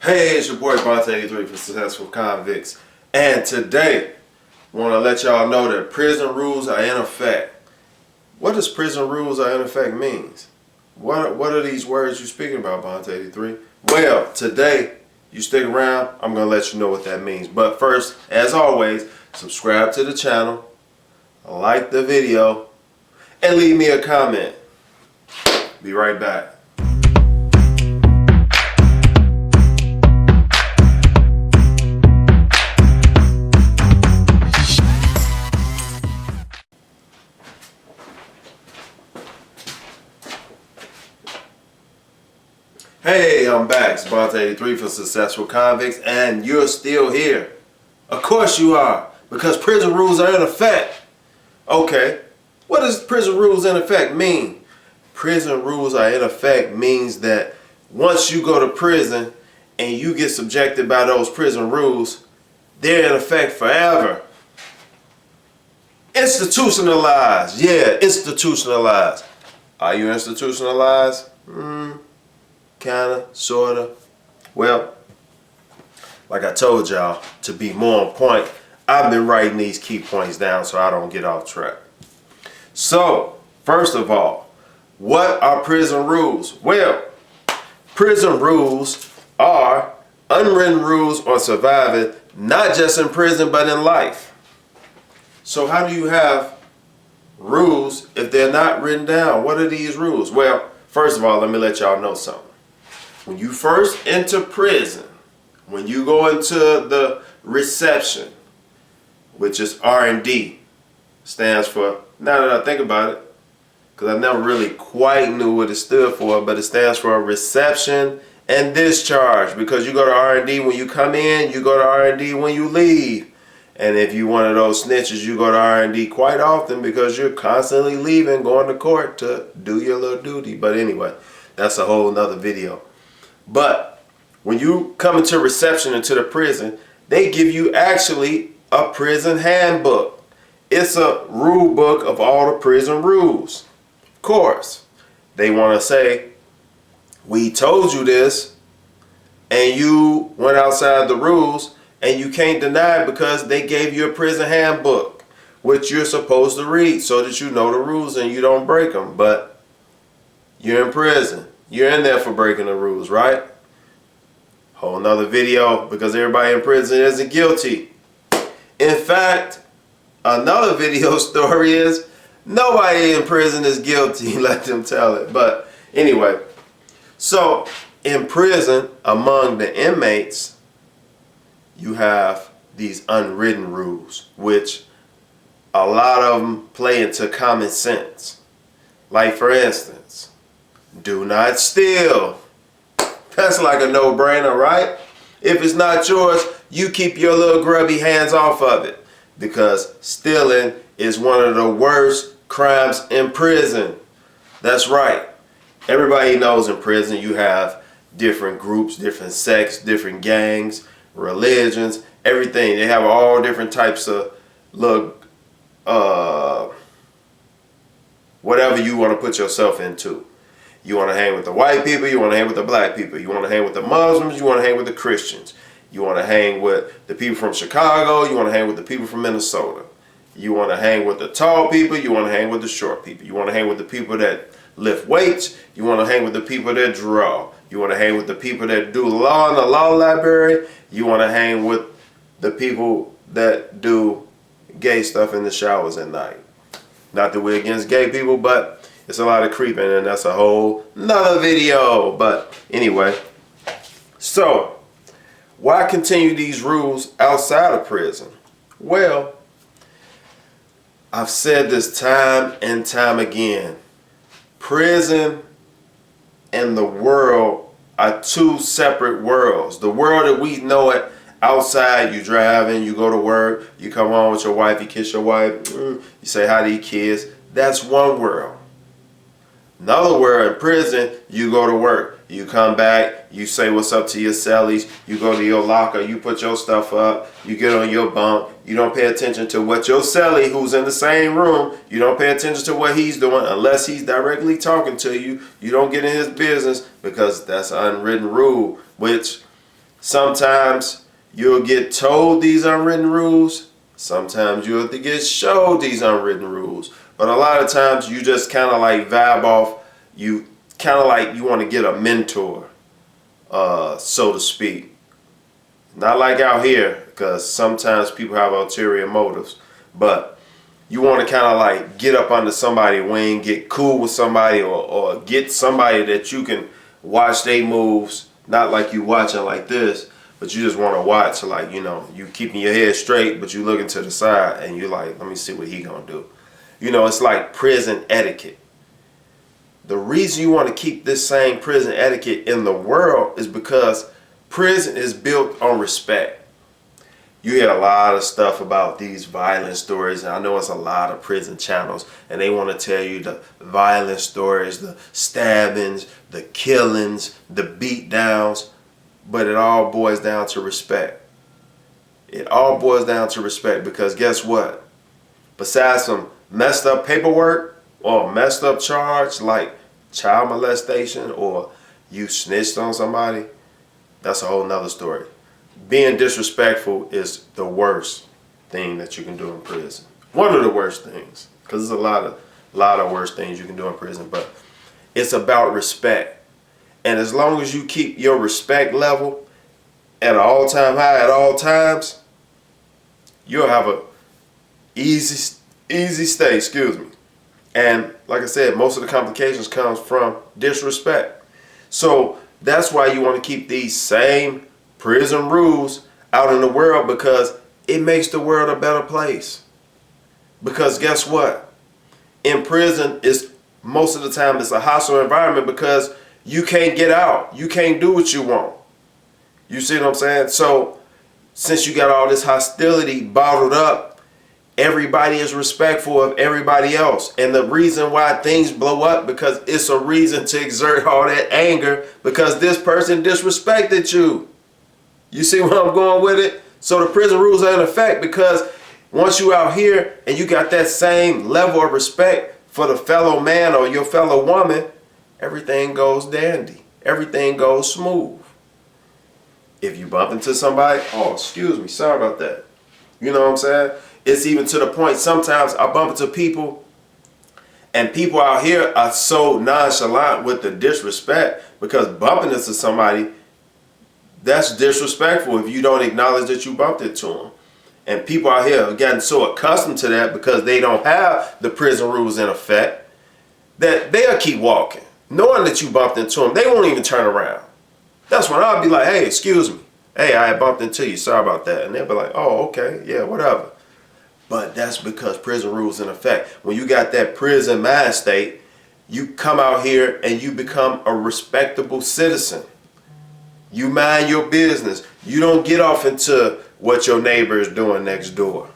Hey, it's your boy Bonte83 for Successful Convicts, and today I want to let y'all know that prison rules are in effect. What does prison rules are in effect means? What are these words you're speaking about, Bonte83? Well, today, you stick around, I'm going to let you know what that means. But first, as always, subscribe to the channel, like the video, and leave me a comment. Be right back. Hey, I'm back. It's Bonte83 for Successful Convicts, and you're still here. Of course you are, because prison rules are in effect. Okay, what does prison rules in effect mean? Prison rules are in effect means that once you go to prison and you get subjected by those prison rules, they're in effect forever. Institutionalized. Yeah, institutionalized. Are you institutionalized? Kinda, sorta. Well, like I told y'all, to be more on point, I've been writing these key points down so I don't get off track. So, first of all, what are prison rules? Well, prison rules are unwritten rules on surviving, not just in prison, but in life. So how do you have rules if they're not written down? What are these rules? Well, first of all, let me let y'all know something. When you first enter prison, when you go into the reception, which is R&D, stands for, now that I think about it, because I never really quite knew what it stood for, but it stands for reception and discharge, because you go to R&D when you come in, you go to R&D when you leave. And if you're one of those snitches, you go to R&D quite often because you're constantly leaving, going to court to do your little duty. But anyway, that's a whole nother video. But when you come into reception into the prison, they give you actually a prison handbook. It's a rule book of all the prison rules. Of course, they want to say, we told you this, and you went outside the rules, and you can't deny it because they gave you a prison handbook, which you're supposed to read so that you know the rules and you don't break them. But you're in prison. You're in there for breaking the rules, right? Whole nother video, because everybody in prison isn't guilty. In fact, another video story is nobody in prison is guilty. Let them tell it. But anyway, so in prison, among the inmates, you have these unwritten rules, which a lot of them play into common sense. Like, for instance, do not steal. That's like a no-brainer, right? If it's not yours, you keep your little grubby hands off of it, because stealing is one of the worst crimes in prison. That's right. Everybody knows in prison you have different groups, different sects, different gangs, religions, everything. They have all different types of whatever you want to put yourself into. You want to hang with the white people, you want to hang with the black people, you want to hang with the Muslims, you want to hang with the Christians, you want to hang with the people from Chicago, you want to hang with the people from Minnesota, you want to hang with the tall people, you want to hang with the short people, you want to hang with the people that lift weights, you want to hang with the people that draw, you want to hang with the people that do law in the law library, you want to hang with the people that do gay stuff in the showers at night. Not that we're against gay people, but it's a lot of creeping, and that's a whole nother video. But anyway, so why continue these rules outside of prison? Well, I've said this time and time again. Prison and the world are two separate worlds. The world that we know it outside, you driving, you go to work, you come home with your wife, you kiss your wife, you say hi to your kids. That's one world. Another world, in prison, you go to work, you come back, you say what's up to your cellies, you go to your locker, you put your stuff up, you get on your bunk, you don't pay attention to what your cellie, who's in the same room, you don't pay attention to what he's doing unless he's directly talking to you. You don't get in his business because that's an unwritten rule, which Sometimes you'll get told these unwritten rules. Sometimes you'll have to get showed these unwritten rules. But a lot of times you just kind of like vibe off. You kind of like you want to get a mentor, so to speak. Not like out here, because sometimes people have ulterior motives. But you want to kind of like get up under somebody wing, get cool with somebody, or get somebody that you can watch their moves. Not like you watching like this, but you just want to watch, like, you know, you keeping your head straight, but you looking to the side and you're like, let me see what he gonna do. You know, it's like prison etiquette. The reason you want to keep this same prison etiquette in the world is because prison is built on respect. You hear a lot of stuff about these violent stories, and I know it's a lot of prison channels, and they want to tell you the violent stories, the stabbings, the killings, the beatdowns, but it all boils down to respect. It all boils down to respect, because guess what? Besides some messed up paperwork or messed up charge like child molestation, or you snitched on somebody, that's a whole nother story. Being disrespectful is the worst thing that you can do in prison. One of the worst things, because there's a lot of worse things you can do in prison, but it's about respect. And as long as you keep your respect level at an all-time high at all times, you'll have a easy stay, excuse me. And like I said, most of the complications comes from disrespect. So that's why you want to keep these same prison rules out in the world, because it makes the world a better place. Because guess what? In prison, it's most of the time it's a hostile environment, because you can't get out. You can't do what you want. You see what I'm saying? So since you got all this hostility bottled up, everybody is respectful of everybody else. And the reason why things blow up, because it's a reason to exert all that anger, because this person disrespected you. You see where I'm going with it? So the prison rules are in effect, because once you out here and you got that same level of respect for the fellow man or your fellow woman, everything goes dandy. Everything goes smooth. If you bump into somebody, oh, excuse me, sorry about that. You know what I'm saying? It's even to the point, sometimes I bump into people, and people out here are so nonchalant with the disrespect, because bumping into somebody, that's disrespectful if you don't acknowledge that you bumped into them. And people out here have gotten so accustomed to that, because they don't have the prison rules in effect, that they'll keep walking, knowing that you bumped into them. They won't even turn around. That's when I'll be like, hey, excuse me. Hey, I bumped into you. Sorry about that. And they'll be like, oh, okay. Yeah, whatever. But that's because prison rules in effect. When you got that prison mind state, you come out here and you become a respectable citizen. You mind your business. You don't get off into what your neighbor is doing next door.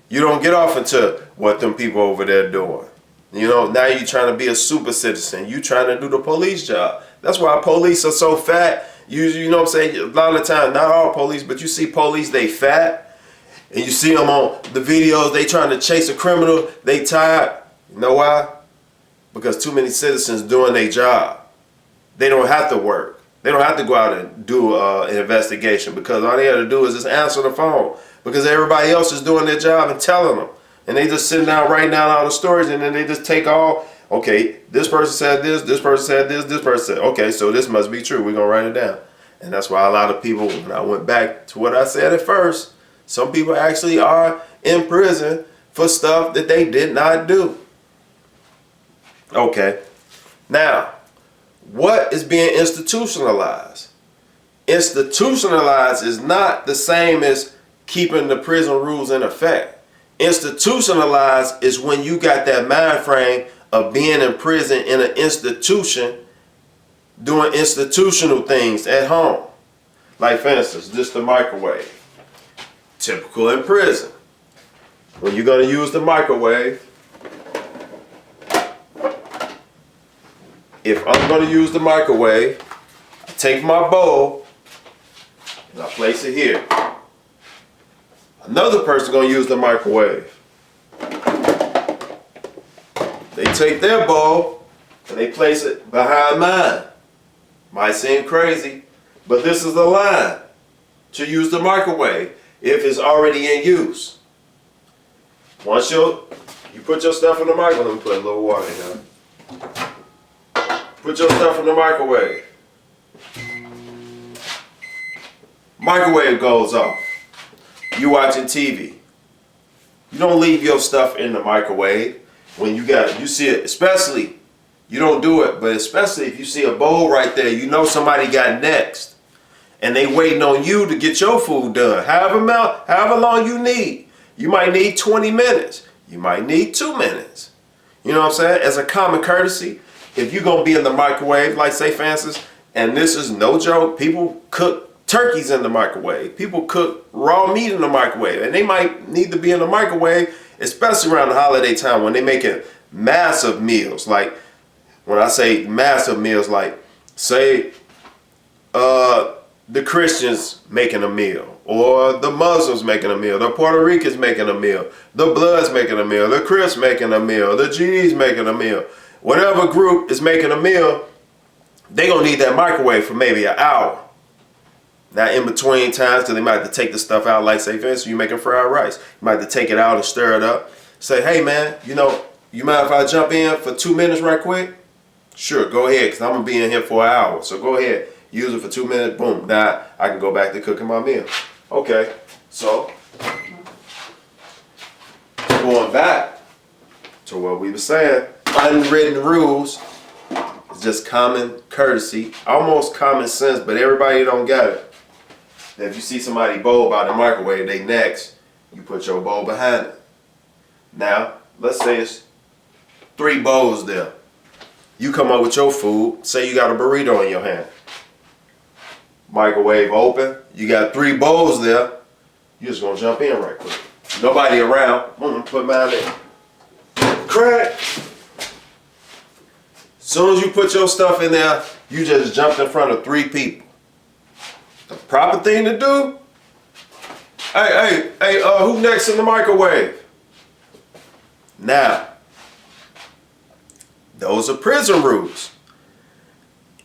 You don't get off into what them people over there doing. You know, now you're trying to be a super citizen. You trying to do the police job. That's why police are so fat. You know what I'm saying? A lot of the time, not all police, but you see police, they fat. And you see them on the videos, they trying to chase a criminal, they tired. You know why? Because too many citizens doing their job. They don't have to work. They don't have to go out and do an investigation, because all they have to do is just answer the phone, because everybody else is doing their job and telling them. And they just sitting down writing down all the stories, and then they just take all, okay, this person said this person said this person said, okay, so this must be true. We're going to write it down. And that's why a lot of people, when I went back to what I said at first, some people actually are in prison for stuff that they did not do. Okay. Now, what is being institutionalized? Institutionalized is not the same as keeping the prison rules in effect. Institutionalized is when you got that mind frame of being in prison in an institution, doing institutional things at home. Like, for instance, just the microwave. Typical in prison. When you're going to use the microwave, if I'm going to use the microwave, I take my bowl and I place it here. Another person going to use the microwave. They take their bowl and they place it behind mine. Might seem crazy, But this is the line to use the microwave if it's already in use. Once you put your stuff in the microwave, let me put a little water in here. Put your stuff in the microwave. Microwave goes off. You watching TV. You don't leave your stuff in the microwave when you see it, especially, you don't do it, but especially if you see a bowl right there, you know somebody got next. And they waiting on you to get your food done. However long you need. You might need 20 minutes. You might need 2 minutes. You know what I'm saying? As a common courtesy, if you're going to be in the microwave, like say for instance, and this is no joke, people cook turkeys in the microwave. People cook raw meat in the microwave. And they might need to be in the microwave, especially around the holiday time when they're making massive meals. Like, when I say massive meals, like, say, the Christians making a meal, or the Muslims making a meal, the Puerto Ricans making a meal, the Bloods making a meal, the Crips making a meal, the GDs making a meal. Whatever group is making a meal, they gonna need that microwave for maybe an hour. Now in between times, because they might have to take the stuff out, like say for instance, you making fried rice. You might have to take it out and stir it up. Say, hey man, you mind if I jump in for 2 minutes right quick? Sure, go ahead, because I'm gonna be in here for an hour. So go ahead. Use it for 2 minutes, boom, now I can go back to cooking my meal. Okay, so going back to what we were saying, unwritten rules is just common courtesy, almost common sense, but everybody don't get it. If you see somebody bowl by the microwave, they next, you put your bowl behind it. Now, let's say it's 3 bowls there. You come up with your food, say you got a burrito in your hand. Microwave open, you got 3 bowls there, you're just gonna jump in right quick. Nobody around, put mine in. Crack! Soon as you put your stuff in there, you just jumped in front of 3 people. The proper thing to do, hey, who next in the microwave? Now, those are prison rules.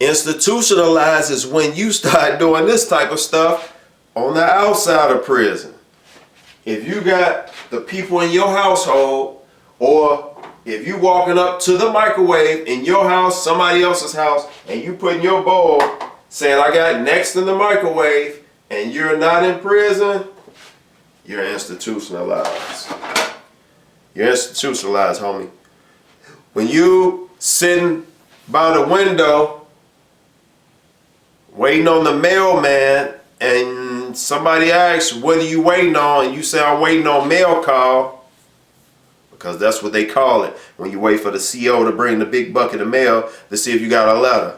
Institutionalized is when you start doing this type of stuff on the outside of prison. If you got the people in your household, or if you walking up to the microwave in your house, somebody else's house, and you put in your bowl saying, I got next in the microwave, and you're not in prison, you're institutionalized. You're institutionalized, homie. When you sitting by the window waiting on the mailman, and somebody asks, what are you waiting on? And you say, I'm waiting on mail call, because that's what they call it when you wait for the CO to bring the big bucket of mail to see if you got a letter.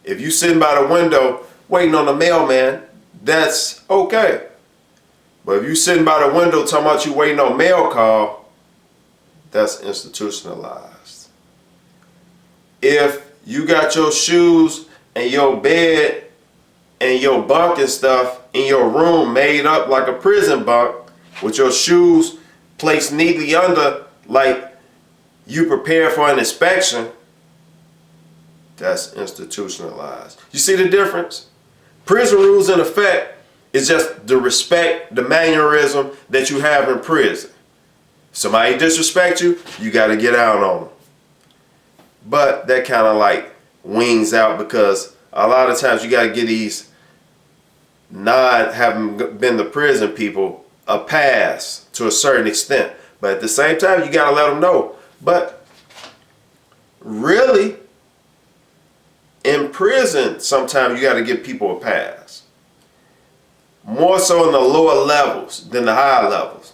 If you sitting by the window waiting on the mailman, that's okay. But if you sitting by the window talking about you waiting on mail call, that's institutionalized. If you got your shoes and your bed and your bunk and stuff in your room made up like a prison bunk, with your shoes placed neatly under like you prepare for an inspection, that's institutionalized. You see the difference? Prison rules in effect is just the respect, the mannerism that you have in prison. Somebody disrespect you, you got to get out on them. But that kind of like wings out, because a lot of times you got to give these having been to prison people a pass to a certain extent. But at the same time, you got to let them know. But really, in prison, sometimes you got to give people a pass. More so in the lower levels than the higher levels.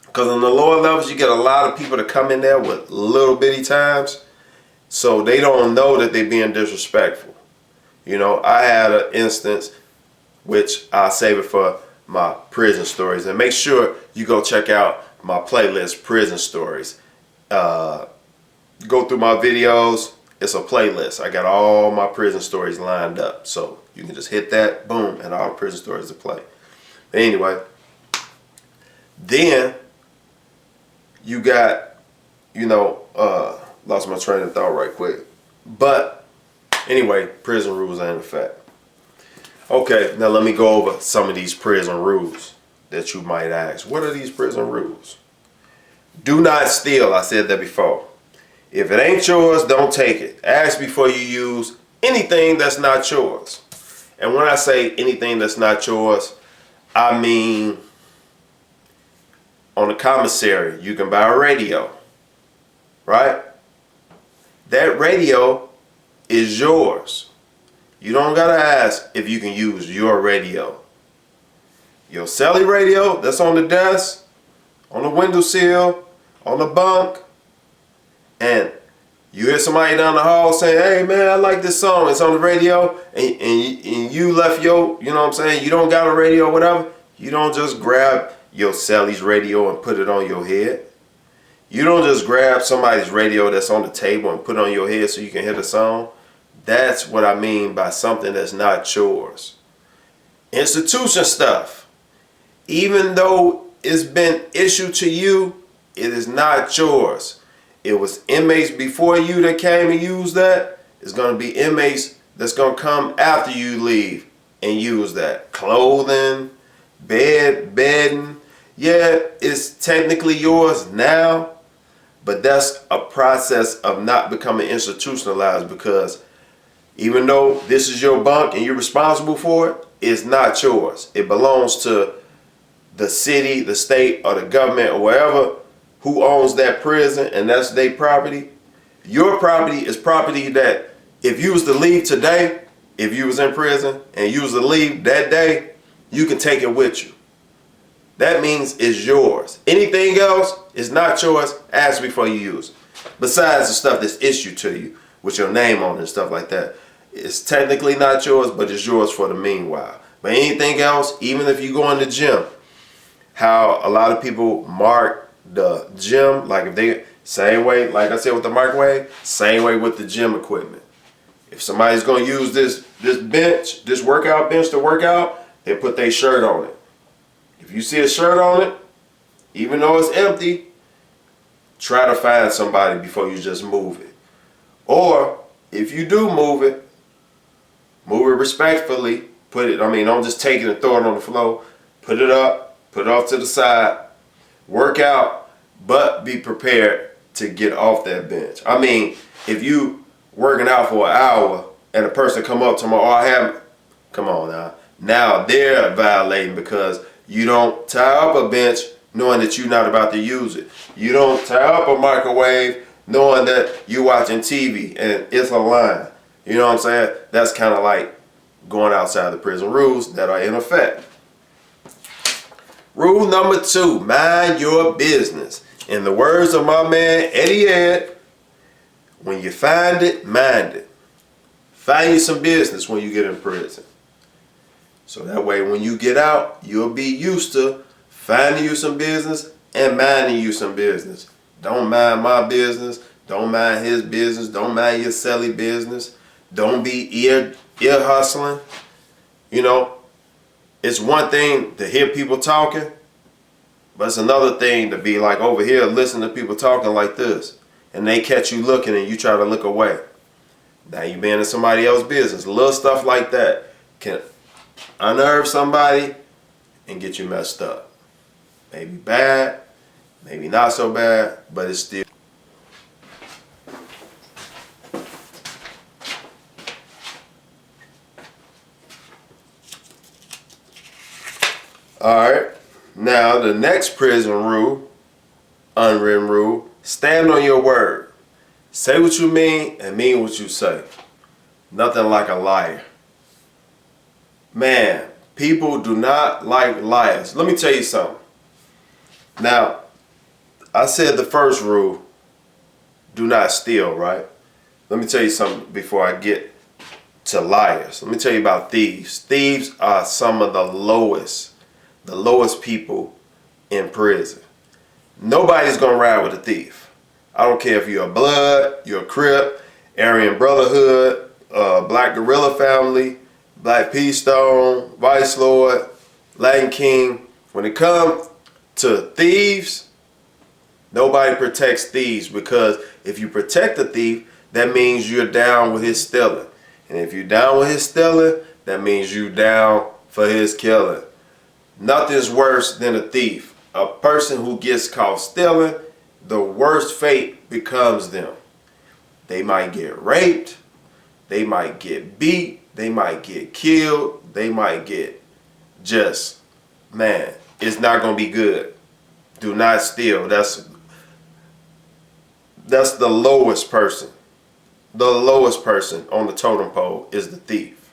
Because in the lower levels, you get a lot of people to come in there with little bitty times, so they don't know that they're being disrespectful. You know, I had an instance, which I'll save it for my prison stories. And make sure you go check out my playlist, Prison Stories. Go through my videos. It's a playlist. I got all my prison stories lined up. So you can just hit that, boom, and all the prison stories to play. But anyway, then you got, lost my train of thought right quick. But anyway, prison rules are in effect. Okay, now let me go over some of these prison rules that you might ask. What are these prison rules? Do not steal. I said that before. If it ain't yours, don't take it. Ask before you use anything that's not yours. And when I say anything that's not yours, I mean on the commissary, you can buy a radio, right? That radio is yours. You don't gotta ask if you can use your radio. Your celly radio that's on the desk, on the windowsill, on the bunk, and you hear somebody down the hall saying, hey man, I like this song, it's on the radio, and you left your, you know what I'm saying, you don't got a radio or whatever, you don't just grab your celly's radio and put it on your head. You don't just grab somebody's radio that's on the table and put it on your head so you can hear the song. That's what I mean by something that's not yours. Institution stuff. Even though it's been issued to you, it is not yours. It was inmates before you that came and used that. It's going to be inmates that's going to come after you leave and use that. Clothing, bedding. Yeah, it's technically yours now, but that's a process of not becoming institutionalized, because even though this is your bunk and you're responsible for it, it's not yours. It belongs to the city, the state, or the government, or wherever who owns that prison, and that's their property. Your property is property that if you was to leave today, if you was in prison and you was to leave that day, you can take it with you. That means it's yours. Anything else is not yours. Ask before you use it. Besides the stuff that's issued to you with your name on it and stuff like that, it's technically not yours, but it's yours for the meanwhile. But anything else, even if you go in the gym, how a lot of people mark the gym, like if they, same way, like I said with the microwave, same way with the gym equipment. If somebody's going to use this bench, this workout bench to work out, they put their shirt on it. If you see a shirt on it, even though it's empty, try to find somebody before you just move it. Or if you do move it respectfully. Don't just take it and throw it on the floor. Put it up, put it off to the side, work out, but be prepared to get off that bench. If you working out for an hour and a person come up to come on now. Now they're violating, because you don't tie up a bench knowing that you're not about to use it. You don't tie up a microwave knowing that you're watching TV and it's a line. You know what I'm saying? That's kind of like going outside the prison rules that are in effect. Rule number 2, mind your business. In the words of my man Eddie Ed, when you find it, mind it. Find you some business when you get in prison. So that way when you get out, you'll be used to finding you some business and minding you some business. Don't mind my business. Don't mind his business. Don't mind your celly business. Don't be ear hustling. You know, it's one thing to hear people talking, but it's another thing to be like over here listening to people talking like this, and they catch you looking and you try to look away. Now you being in somebody else's business. Little stuff like that can unnerve somebody and get you messed up. Maybe bad, maybe not so bad, but it's still. Alright, now the next prison rule, unwritten rule, stand on your word. Say what you mean and mean what you say. Nothing like a liar. Man, people do not like liars. Let me tell you something. Now, I said the first rule, do not steal, right? Let me tell you something before I get to liars. Let me tell you about thieves. Thieves are some of the lowest people in prison. Nobody's gonna ride with a thief. I don't care if you're a Blood, you're a Crip, Aryan Brotherhood, Black Gorilla Family, Black Peace Stone, Vice Lord, Latin King. When it comes to thieves, nobody protects thieves, because if you protect a thief, that means you're down with his stealing. And if you're down with his stealing, that means you down for his killing. Nothing's worse than a thief. A person who gets caught stealing, the worst fate becomes them. They might get raped, they might get beat, they might get killed, they might get just, man, it's not going to be good. Do not steal. That's the lowest person. The lowest person on the totem pole is the thief.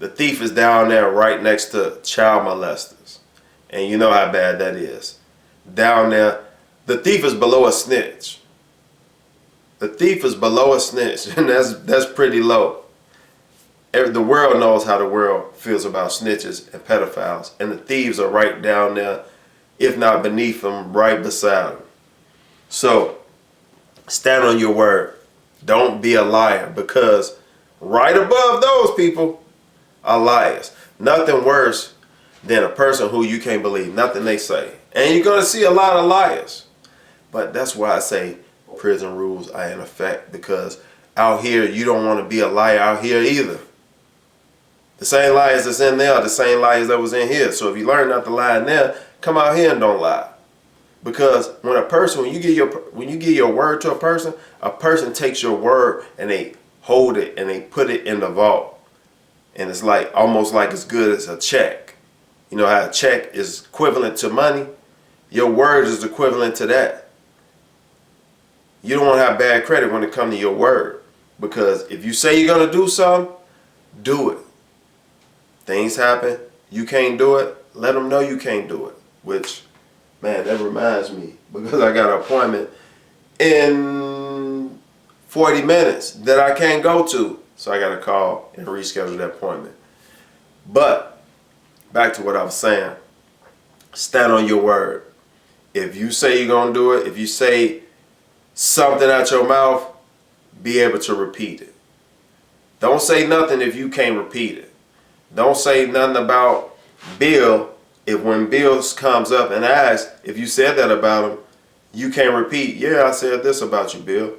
The thief is down there right next to child molesters. And you know how bad that is. Down there, the thief is below a snitch. The thief is below a snitch, and that's pretty low. The world knows how the world feels about snitches and pedophiles, and the thieves are right down there, if not beneath them, right beside them. So, stand on your word. Don't be a liar, because right above those people are liars. Nothing worse than a person who you can't believe nothing they say. And you're going to see a lot of liars. But that's why I say prison rules are in effect, because out here you don't want to be a liar out here either. The same liars that's in there are the same liars that was in here. So if you learn not to lie in there, come out here and don't lie. Because when you give your word to a person takes your word and they hold it and they put it in the vault. And it's like almost like as good as a check. You know how a check is equivalent to money? Your word is equivalent to that. You don't want to have bad credit when it comes to your word. Because if you say you're going to do something, do it. Things happen, you can't do it, let them know you can't do it. Which, man, that reminds me, because I got an appointment in 40 minutes that I can't go to. So I got to call and reschedule that appointment. But, back to what I was saying, stand on your word. If you say you're going to do it, if you say something out your mouth, be able to repeat it. Don't say nothing if you can't repeat it. Don't say nothing about Bill if when Bill comes up and asks if you said that about him, you can't repeat, yeah, I said this about you, Bill.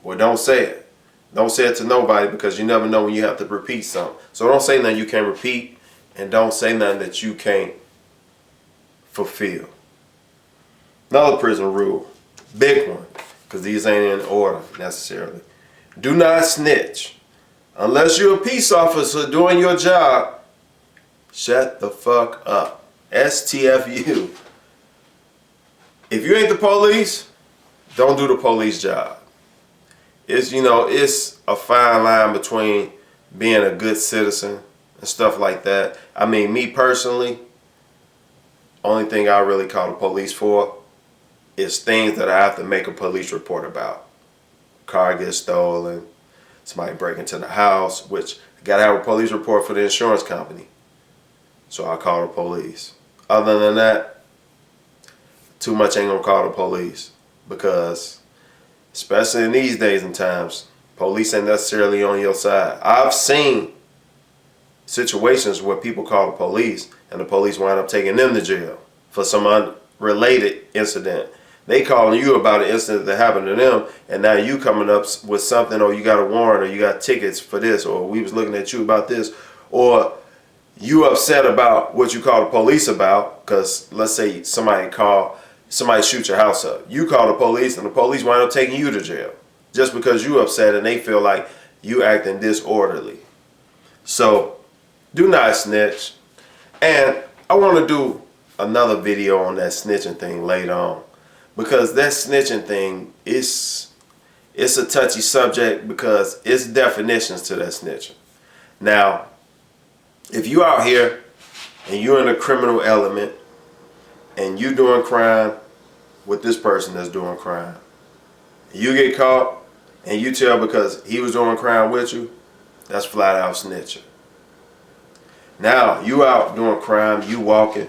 Well, don't say it. Don't say it to nobody, because you never know when you have to repeat something. So don't say nothing you can't repeat, and don't say nothing that you can't fulfill. Another prison rule, big one, because these ain't in order necessarily. Do not snitch. Unless you're a peace officer doing your job, shut the fuck up. STFU. If you ain't the police, don't do the police job. It's a fine line between being a good citizen and stuff like that. I mean, me personally, only thing I really call the police for is things that I have to make a police report about. Car gets stolen, somebody break into the house, which I gotta have a police report for the insurance company. So I call the police. Other than that, too much ain't gonna call the police, because especially in these days and times, police ain't necessarily on your side. I've seen situations where people call the police and the police wind up taking them to jail for some unrelated incident. They calling you about an incident that happened to them, and now you coming up with something, or you got a warrant, or you got tickets for this, or we was looking at you about this, or you upset about what you call the police about, because let's say somebody shoot your house up. You call the police, and the police wind up taking you to jail just because you upset and they feel like you acting disorderly. So do not snitch. And I want to do another video on that snitching thing later on, because that snitching thing it's a touchy subject, because it's definitions to that snitching. Now, if you out here and you're in a criminal element and you doing crime with this person that's doing crime, you get caught and you tell because he was doing crime with you, that's flat out snitching. Now, you out doing crime, you walking,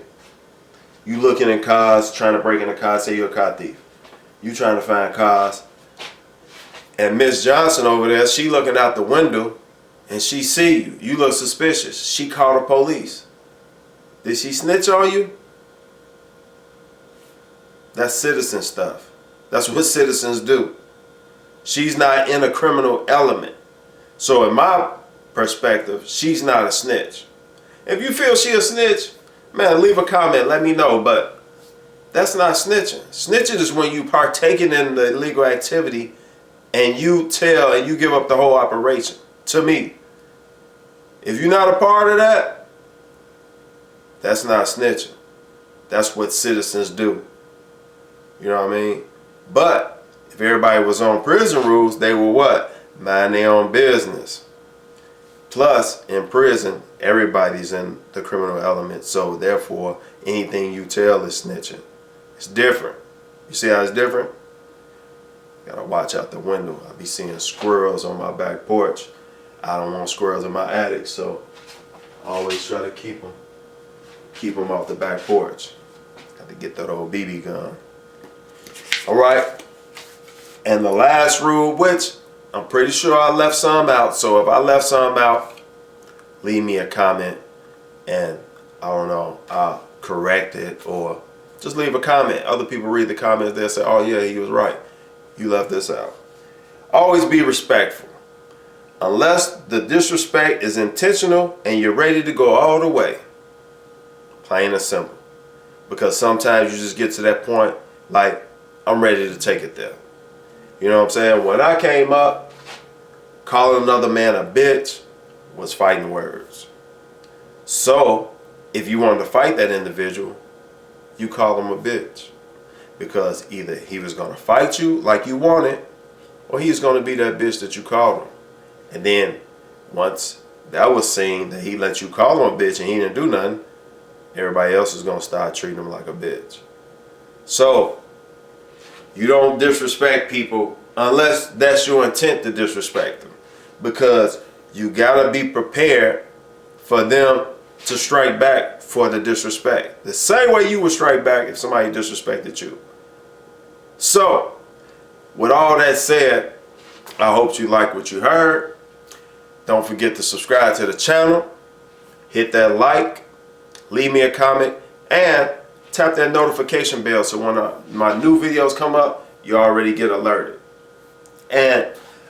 you looking in cars, trying to break in a car, say you're a car thief. You trying to find cars. And Miss Johnson over there, she looking out the window and she see you. You look suspicious. She called the police. Did she snitch on you? That's citizen stuff. That's what citizens do. She's not in a criminal element. So in my perspective, she's not a snitch. If you feel she a snitch, man, leave a comment, let me know. But that's not snitching. Snitching is when you partaking in the illegal activity and you tell and you give up the whole operation. To me, if you're not a part of that, that's not snitching. That's what citizens do. You know what I mean? But if everybody was on prison rules, they were what? Mind their own business. Plus, in prison, everybody's in the criminal element. So therefore, anything you tell is snitching. It's different. You see how it's different? Gotta watch out the window. I be seeing squirrels on my back porch. I don't want squirrels in my attic, so I always try to keep them off the back porch. Got to get that old BB gun. All right. And the last rule, which I'm pretty sure I left some out. So if I left some out, leave me a comment and I don't know, I'll correct it, or just leave a comment. Other people read the comments, they'll say, oh yeah, he was right. You left this out. Always be respectful. Unless the disrespect is intentional and you're ready to go all the way. Plain and simple. Because sometimes you just get to that point, like, I'm ready to take it there. You know what I'm saying? When I came up, calling another man a bitch was fighting words. So, if you wanted to fight that individual, you call him a bitch. Because either he was going to fight you like you wanted, or he's going to be that bitch that you called him. And then, once that was seen that he let you call him a bitch and he didn't do nothing, everybody else is going to start treating him like a bitch. So, you don't disrespect people unless that's your intent to disrespect them. Because you got to be prepared for them to strike back for the disrespect. The same way you would strike back if somebody disrespected you. So, with all that said, I hope you like what you heard. Don't forget to subscribe to the channel. Hit that like. Leave me a comment. And tap that notification bell so when my new videos come up, you already get alerted. And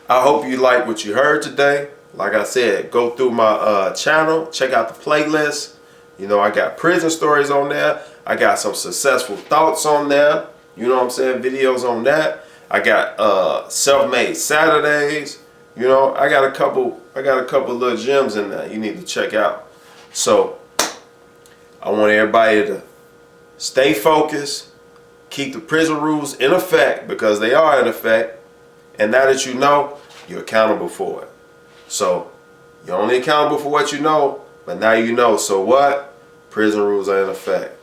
I hope you like what you heard today. Like I said, go through my channel. Check out the playlist. You know, I got prison stories on there. I got some successful thoughts on there. You know what I'm saying? Videos on that. I got self-made Saturdays. You know, I got a couple little gems in there you need to check out. So I want everybody to stay focused, keep the prison rules in effect because they are in effect. And now that you know, you're accountable for it. So you're only accountable for what you know, but now you know. So what? Prison rules are in effect.